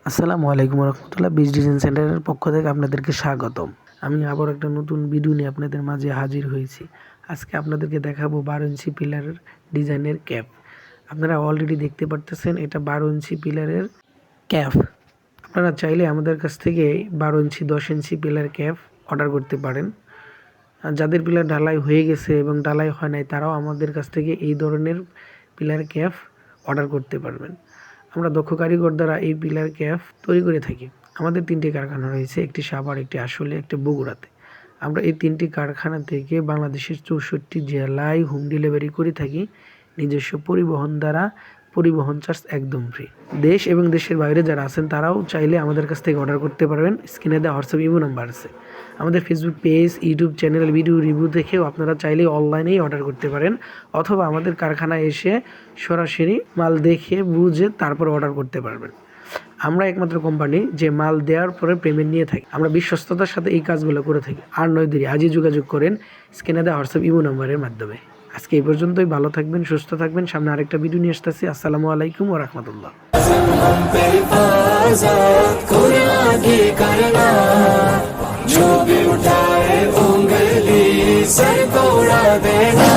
আসসালামু আলাইকুম রহমতুল্লাহ। Beach design সেন্টারের পক্ষ থেকে আপনাদেরকে স্বাগতম। আমি আবার একটা নতুন ভিডিও নিয়ে আপনাদের মাঝে হাজির হয়েছি। আজকে আপনাদেরকে দেখাবো 12 ইঞ্চি পিলারের ডিজাইনের ক্যাপ। আপনারা অলরেডি দেখতে পারতেছেন এটা 12 ইঞ্চি পিলারের ক্যাপ। আপনারা চাইলে আমাদের কাছ থেকে 12 ইঞ্চি 10 ইঞ্চি পিলার ক্যাপ অর্ডার করতে পারেন। যাদের পিলার ঢালাই হয়ে গেছে এবং ঢালাই হয় নাই তারাও আমাদের কাছ থেকে এই ধরনের পিলার ক্যাপ অর্ডার করতে পারবেন। আমরা দক্ষ কারিগর দ্বারা এই পিলার ক্যাপ তৈরি করে থাকি। আমাদের 3টি কারখানা রয়েছে, একটি সাভার, একটি আশুলিয়া, একটি বগুড়াতে। আমরা এই 3টি কারখানা থেকে বাংলাদেশের 64 জেলায় হোম ডেলিভারি করে থাকি। নিজস্ব পরিবহন দ্বারা পরিবহন চার্জ একদম ফ্রি। দেশ এবং দেশের বাইরে যারা আছেন তারাও চাইলে আমাদের কাছ থেকে অর্ডার করতে পারবেন। স্ক্রিনে দেওয়া হোয়াটসঅ্যাপ ইমো নাম্বার আছে। আমাদের Facebook page, YouTube channel video review দেখেও আপনারা চাইলে অনলাইনেই অর্ডার করতে পারেন, অথবা আমাদের কারখানায় এসে সরাসরি মাল দেখে বুঝে তারপর অর্ডার করতে পারবেন। আমরা একমাত্র কোম্পানি যে মাল দেওয়ার পরে পেমেন্ট নিয়ে থাকি। আমরা বিশ্বস্ততার সাথে এই কাজগুলো করে থাকি। আর নয় দেরি, আজই যোগাযোগ করেন স্ক্রিনে দেওয়া হোয়াটসঅ্যাপ ইমো নাম্বারের মাধ্যমে। আজকে এই পর্যন্তই। ভালো থাকবেন, সুস্থ থাকবেন। সামনে আরেকটা ভিডিও নিয়ে আসতেছি। আসসালামু আলাইকুম ওয়া রাহমাতুল্লাহ। जो भी उठाए उंगली सर को उड़ा देना।